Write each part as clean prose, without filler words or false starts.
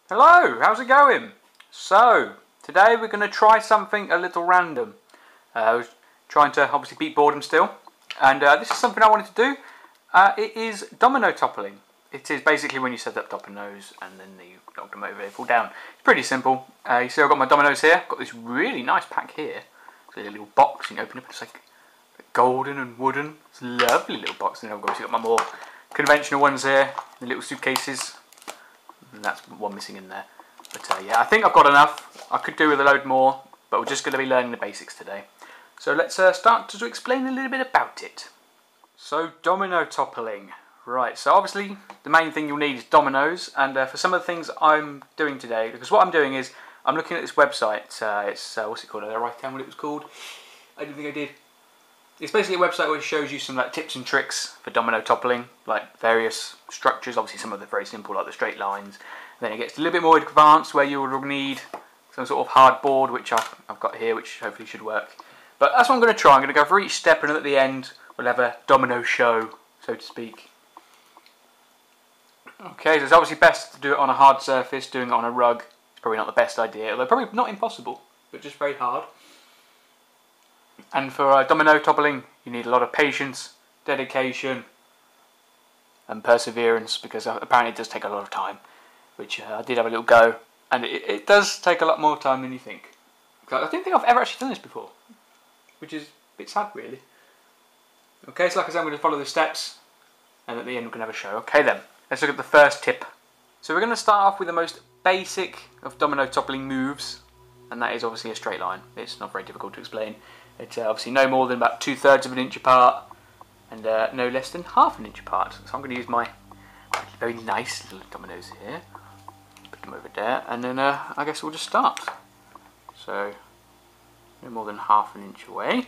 Hello, how's it going? So, today we're going to try something a little random. I was trying to obviously beat boredom still, and this is something I wanted to do. It is domino toppling. It is basically when you set up dominoes and then you knock them over, they fall down. It's pretty simple. You see I've got my dominoes here. I've got this really nice pack here. It's a little box, you can open it up, it's like golden and wooden. It's a lovely little box. And then I've obviously got my more conventional ones here, the little suitcases. And that's one missing in there. But yeah, I think I've got enough. I could do with a load more, but we're just going to be learning the basics today. So let's start to explain a little bit about it. So domino toppling. Right, so obviously the main thing you'll need is dominoes, and for some of the things I'm doing today, because what I'm doing is I'm looking at this website. It's what's it called? Did I write down what it was called? I didn't think I did. It's basically a website where it shows you some like tips and tricks for domino toppling, like various structures. Obviously some of them are very simple, like the straight lines. Then it gets a little bit more advanced where you will need some sort of hard board, which I've got here, which hopefully should work. But that's what I'm going to try. I'm going to go for each step, and at the end we'll have a domino show, so to speak. Okay, so it's obviously best to do it on a hard surface. Doing it on a rug is probably not the best idea, although probably not impossible, but just very hard. And for domino toppling, you need a lot of patience, dedication, and perseverance, because apparently it does take a lot of time, which I did have a little go, and it does take a lot more time than you think. I don't think I've ever actually done this before, which is a bit sad, really. Okay, so like I said, I'm going to follow the steps, and at the end we're going to have a show. Okay then, let's look at the first tip. So we're going to start off with the most basic of domino toppling moves, and that is obviously a straight line. It's not very difficult to explain. It's obviously no more than about 2/3 of an inch apart, and no less than half an inch apart. So I'm going to use my very nice little dominoes here. Put them over there, and then I guess we'll just start. So no more than half an inch away.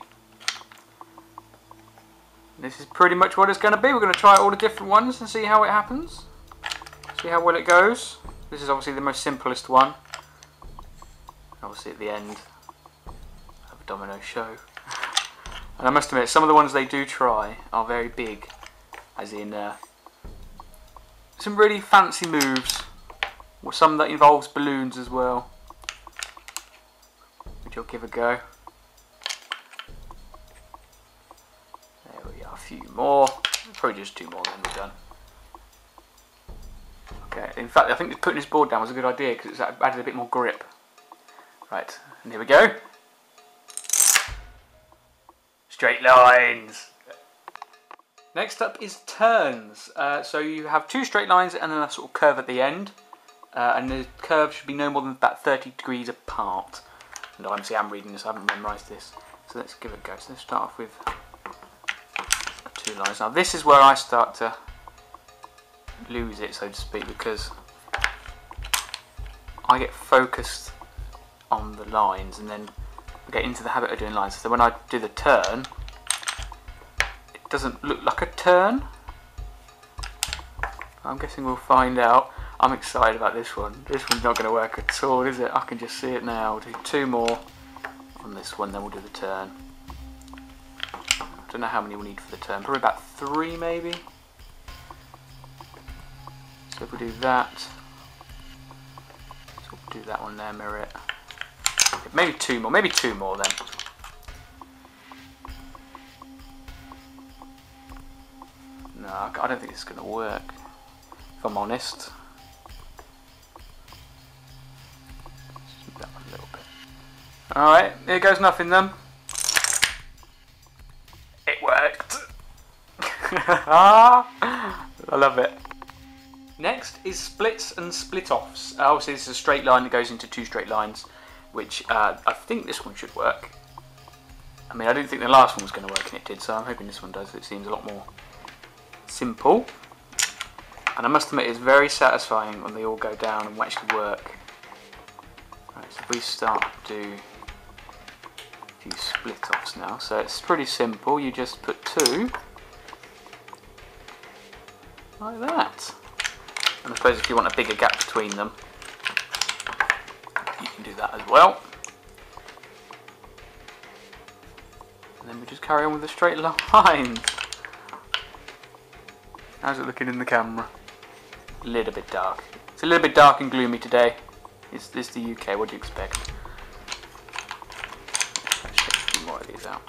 And this is pretty much what it's going to be. We're going to try all the different ones and see how it happens. See how well it goes. This is obviously the most simplest one. Obviously at the end of a domino show. And I must admit, some of the ones they do try are very big, as in some really fancy moves, or some that involves balloons as well, which I'll give a go. There we are, a few more, probably just 2 more then we're done. Okay, in fact I think putting this board down was a good idea because it added a bit more grip. Right, and here we go. Straight lines. Next up is turns. So you have 2 straight lines and then a sort of curve at the end. And the curve should be no more than about 30 degrees apart. And obviously I'm reading this, I haven't memorised this. So let's give it a go. So let's start off with 2 lines. Now this is where I start to lose it, so to speak, because I get focused on the lines and then I get into the habit of doing lines. So when I do the turn, it doesn't look like a turn. I'm guessing we'll find out. I'm excited about this one. This one's not going to work at all, is it? I can just see it now. We'll do 2 more on this one, then we'll do the turn. I don't know how many we'll need for the turn. Probably about 3 maybe. So if we do that, so we'll do that one there, mirror it. Maybe 2 more, maybe 2 more then. No, I don't think it's going to work, if I'm honest. Let's do that one a little bit. Alright, here goes nothing then. It worked! I love it. Next is splits and split-offs. Obviously this is a straight line that goes into 2 straight lines, which I think this one should work. I mean, I didn't think the last one was going to work, and it did, so I'm hoping this one does. It seems a lot more simple. And I must admit, it's very satisfying when they all go down and actually work. Right, so if we start to do a few split-offs now. So it's pretty simple. You just put 2 like that. And I suppose if you want a bigger gap between them, you can do that as well. And then we just carry on with the straight lines. How's it looking in the camera? A little bit dark. It's a little bit dark and gloomy today. It's the UK, what do you expect? Let's get a few more of these out.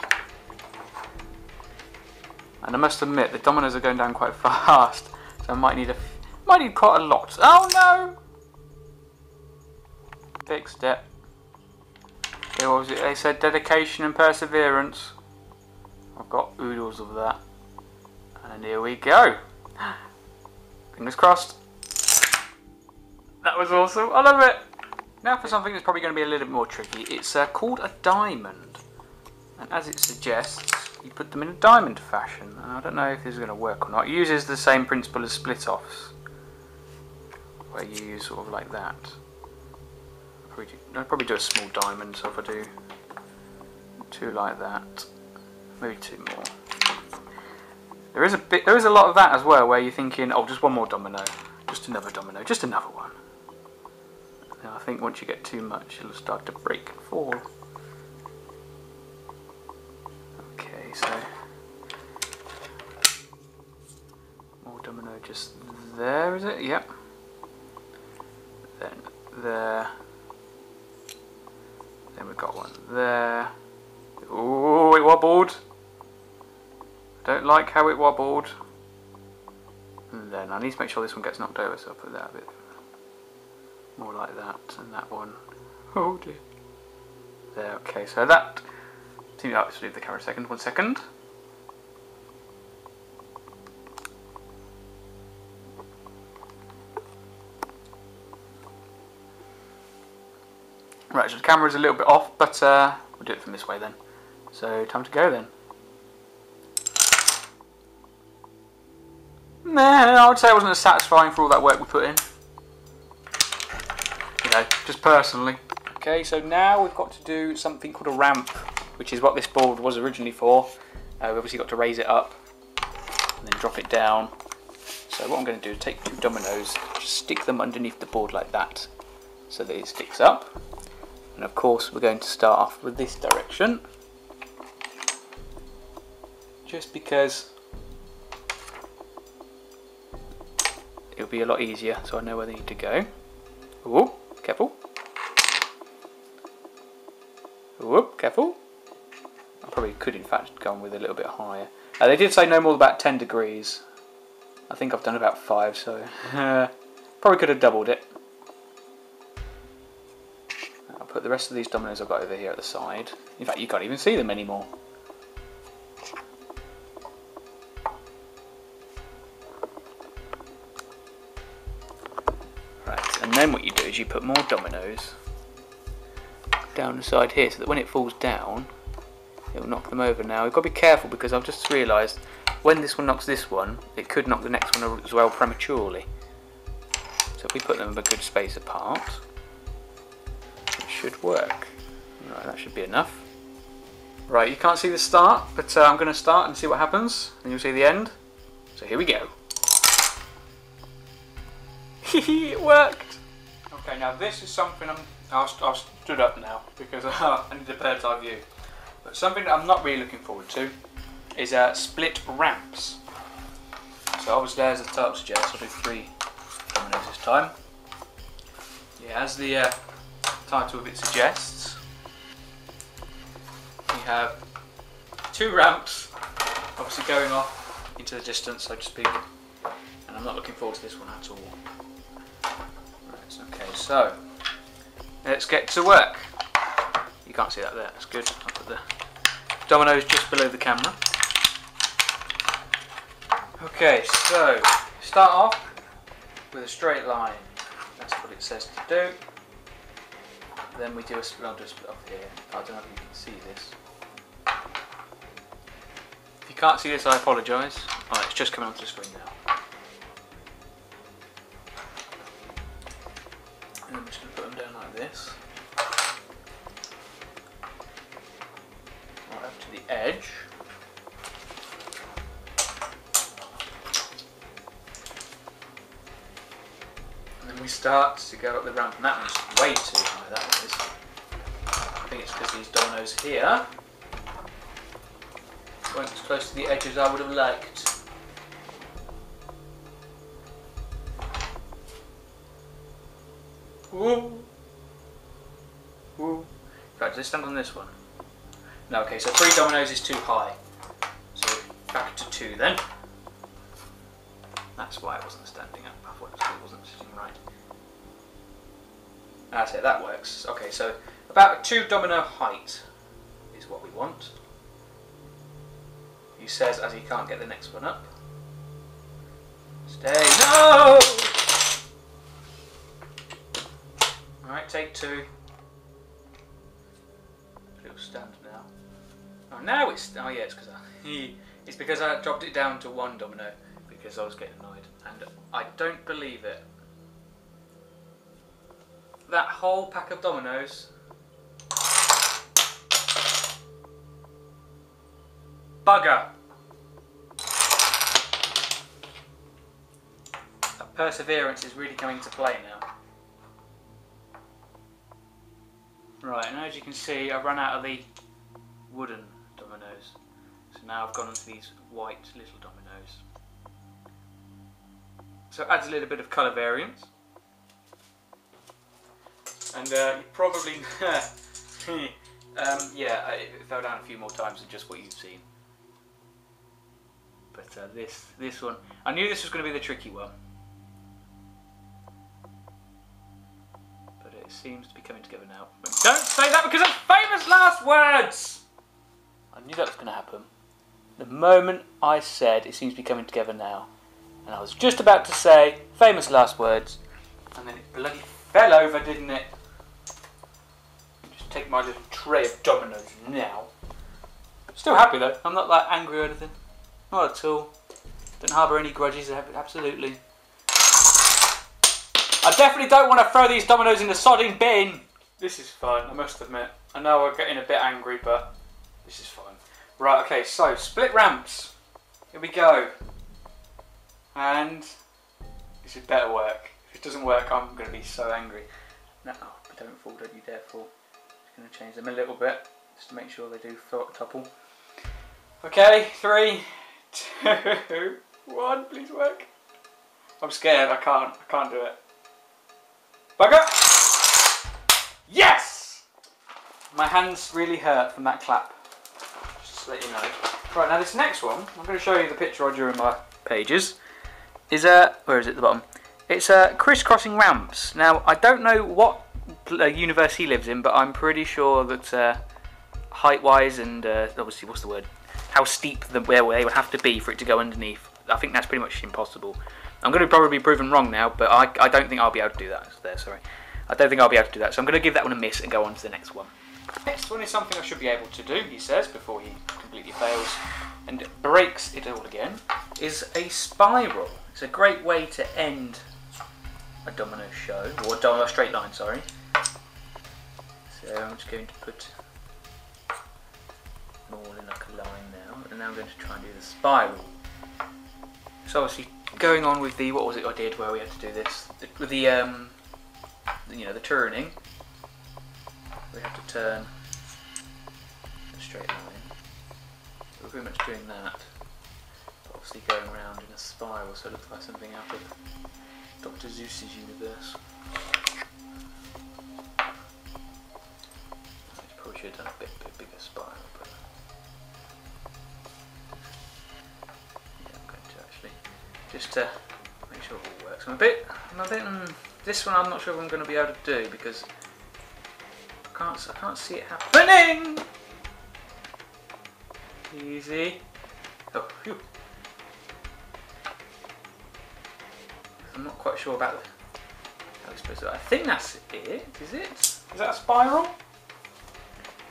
And I must admit, the dominoes are going down quite fast, so I might need quite a lot. Oh no! Fixed it. Okay, what was it? They said dedication and perseverance. I've got oodles of that. And here we go. Fingers crossed. That was awesome. I love it. Now for something that's probably going to be a little bit more tricky. It's called a diamond. And as it suggests, you put them in a diamond fashion. And I don't know if this is going to work or not. It uses the same principle as split-offs, where you use sort of like that. I'll probably do a small diamond, so if I do 2 like that, maybe 2 more. There is a lot of that as well, where you're thinking, oh, just one more domino, just another domino, just another one. And I think once you get too much, it'll start to break and fall. Okay, so more domino just there, is it? Yep. Then there. Then we've got one there. Ooh, it wobbled. Don't like how it wobbled. And then I need to make sure this one gets knocked over, so I'll put that a bit more like that, and that one. Oh dear. There, okay, so that. Let's leave the camera a second. 1 second. Right, so the camera's a little bit off, but we'll do it from this way then. So, time to go then. Nah, I would say it wasn't as satisfying for all that work we put in. You know, just personally. Okay, so now we've got to do something called a ramp, which is what this board was originally for. We've obviously got to raise it up and then drop it down. So what I'm going to do is take 2 dominoes, just stick them underneath the board like that, so that it sticks up. And of course we're going to start off with this direction, just because it'll be a lot easier, so I know where they need to go. Ooh, careful. Ooh, careful. I probably could in fact go on with a little bit higher. They did say no more than about 10 degrees. I think I've done about 5, so probably could have doubled it. I'll put the rest of these dominoes I've got over here at the side. In fact, you can't even see them anymore. Right, and then what you do is you put more dominoes down the side here, so that when it falls down, it will knock them over. Now, you've got to be careful, because I've just realised when this one knocks this one, it could knock the next one as well prematurely. So if we put them a good space apart, it should work. Right, that should be enough. Right, you can't see the start, but I'm going to start and see what happens, and you'll see the end. So here we go. It worked! Okay, now this is something I've stood up now, because I need a bird's eye view. But something that I'm not really looking forward to is split ramps. So obviously, as the title suggests, I'll do 3 dominoes this time. Yeah, as the title of it suggests, we have 2 ramps, obviously going off into the distance, so to speak. And I'm not looking forward to this one at all. Right, okay, so let's get to work. You can't see that there, that's good. I'll put the dominoes just below the camera. Okay, so start off with a straight line. That's what it says to do. Then we do I'll do a split off here. I don't know if you can see this. If you can't see this, I apologise. Alright, it's just coming onto the screen now. And I'm just going to put them down like this. Right up to the edge. And then we start to go up the ramp, and that one's way too high, that one is. I think it's because these dominoes here weren't as close to the edge as I would have liked. Woo. Woo. Right, does it stand on this one? No, okay, so 3 dominoes is too high. So back to 2 then. That's why it wasn't standing up. I thought it wasn't sitting right. That's it, that works. Okay, so about a 2 domino height is what we want. He says as he can't get the next one up. Stay. No! Alright, take 2. It'll stand now. Oh, now it's. Oh, yeah, it's because I dropped it down to 1 domino because I was getting annoyed. And I don't believe it. That whole pack of dominoes. Bugger! That perseverance is really coming to play now. Right, and as you can see, I've run out of the wooden dominoes. So now I've gone onto these white little dominoes. So it adds a little bit of colour variance. And you probably, yeah, it fell down a few more times than just what you've seen. But this one, I knew this was going to be the tricky one. But it seems to be coming together now. Don't say that because of famous last words! I knew that was going to happen. The moment I said it seems to be coming together now. And I was just about to say famous last words. And then it bloody fell over, didn't it? Just take my little tray of dominoes now. Still happy though. I'm not that angry or anything. Not at all. Don't harbour any grudges, absolutely. I definitely don't want to throw these dominoes in the sodding bin. This is fun, I must admit. I know we're getting a bit angry, but this is fun. Right, okay, so split ramps. Here we go. And this had better work. If it doesn't work, I'm going to be so angry. No, don't fall, don't you dare fall. Just going to change them a little bit, just to make sure they do topple. Okay, 3, 2, 1, please work. I'm scared, I can't do it. Bugger! Yes! My hands really hurt from that clap. Just to let you know. Right, now this next one, I'm going to show you the picture I drew in my pages. Is where is it at the bottom? It's crisscrossing ramps. Now, I don't know what universe he lives in, but I'm pretty sure that height-wise and obviously, what's the word? How steep where they would have to be for it to go underneath. I think that's pretty much impossible. I'm going to probably be proven wrong now, but I don't think I'll be able to do that. Sorry. I don't think I'll be able to do that, so I'm going to give that one a miss and go on to the next one. Next one is something I should be able to do, he says, before he completely fails and breaks it all again, is a spiral. It's a great way to end a domino show, or a straight line, sorry. So I'm just going to put them all in like a line now, and now I'm going to try and do the spiral. So obviously going on with the, what was it I did where we had to do this, with the you know, the turning, we have to turn a straight line. So we're pretty much doing that, but obviously going around in a spiral, so it looks like something out of Dr. Zeus's universe. I probably should have done a bit bigger spiral, but yeah, I'm going to actually just to make sure it all works. I'm a bit. This one I'm not sure if I'm going to be able to do because I can't see it happening. Easy. Oh, phew. I'm not quite sure about how it's supposed to. I think that's it. Is it? Is that a spiral?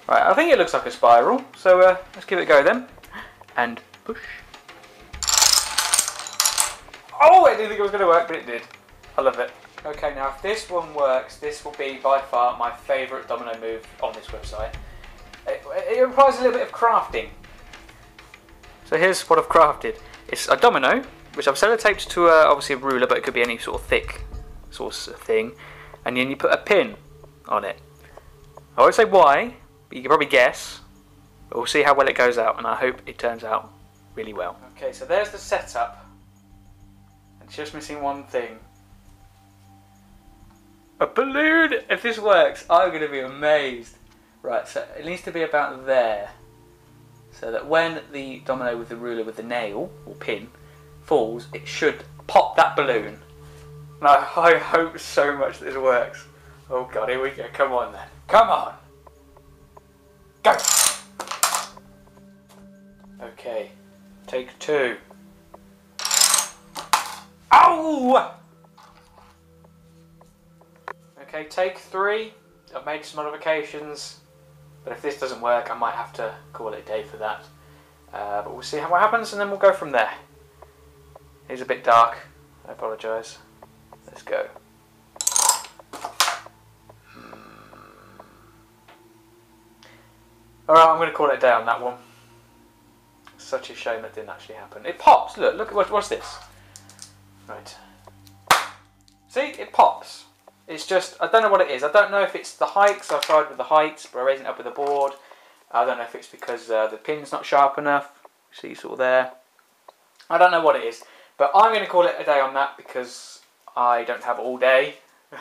Right. I think it looks like a spiral. So let's give it a go then. And push. Oh, I didn't think it was going to work, but it did. I love it. Okay, now if this one works, this will be by far my favourite domino move on this website. It requires a little bit of crafting. So here's what I've crafted. It's a domino, which I've sellotaped to obviously a ruler, but it could be any sort of thick sort of thing. And then you put a pin on it. I won't say why, but you can probably guess. But we'll see how well it goes out, and I hope it turns out really well. Okay, so there's the setup. It's just missing one thing. A balloon! If this works, I'm going to be amazed. Right, so it needs to be about there. So that when the domino with the ruler with the nail, or pin, falls, it should pop that balloon. And I hope so much this works. Oh god, here we go. Come on then. Come on! Go! Okay, take 2. Ow! Okay, take 3. I've made some modifications, but if this doesn't work, I might have to call it a day for that. But we'll see what happens, and then we'll go from there. It's a bit dark. I apologise. Let's go. Alright, I'm going to call it a day on that one. Such a shame that didn't actually happen. It pops. Look at what's this? Right. See, it pops. It's just, I don't know what it is. I don't know if it's the height, so I tried with the height, but I raised it up with the board. I don't know if it's because the pin's not sharp enough. See, sort of there. I don't know what it is, but I'm going to call it a day on that because I don't have all day.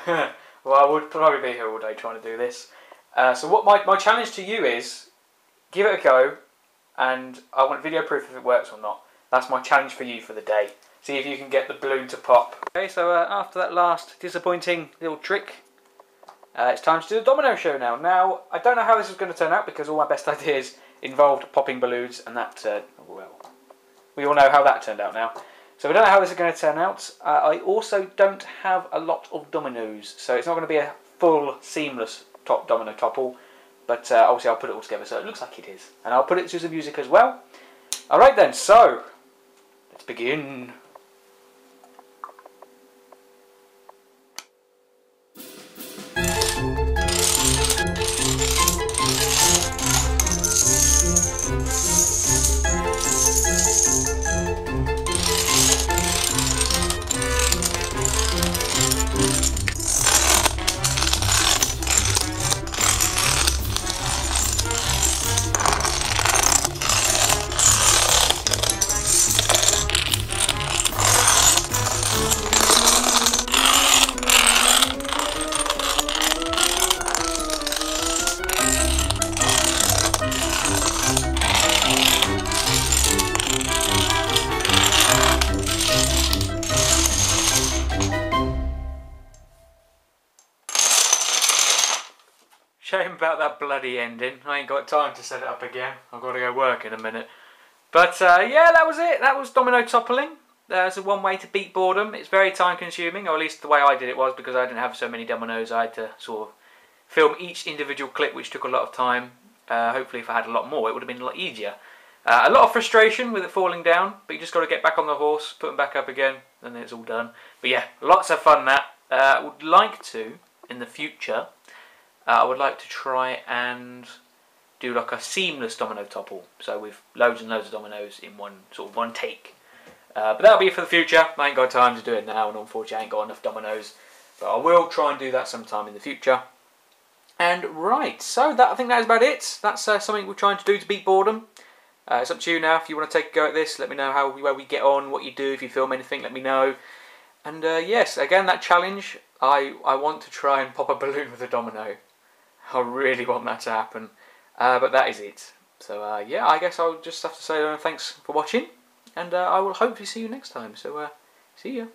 Well, I would probably be here all day trying to do this. So what my challenge to you is, give it a go, and I want video proof if it works or not. That's my challenge for you for the day. See if you can get the balloon to pop. Okay, so after that last disappointing little trick, it's time to do the domino show now. Now, I don't know how this is going to turn out because all my best ideas involved popping balloons, and that, well, we all know how that turned out now. So we don't know how this is going to turn out. I also don't have a lot of dominoes, so it's not going to be a full seamless domino topple, but obviously I'll put it all together so it looks like it is. And I'll put it to some music as well. Alright then, so, let's begin. Shame about that bloody ending. I ain't got time to set it up again. I've got to go work in a minute. But yeah, that was it. That was domino toppling. There's one way to beat boredom. It's very time consuming, or at least the way I did it was, because I didn't have so many dominoes. I had to sort of film each individual clip, which took a lot of time. Hopefully if I had a lot more, it would have been a lot easier. A lot of frustration with it falling down, but you just got to get back on the horse, put them back up again, and then it's all done. But yeah, lots of fun that. I would like to, in the future, I would like to try and do like a seamless domino topple, so with loads and loads of dominoes in one take. But that'll be for the future. I ain't got time to do it now, and unfortunately I ain't got enough dominoes. But I will try and do that sometime in the future. And right, so I think that is about it. That's something we're trying to do to beat boredom. It's up to you now. If you want to take a go at this, let me know where we get on, what you do. If you film anything, let me know. And yes, again, that challenge, I want to try and pop a balloon with a domino. I really want that to happen. But that is it. So yeah, I guess I'll just have to say thanks for watching. And I will hopefully see you next time. So see ya.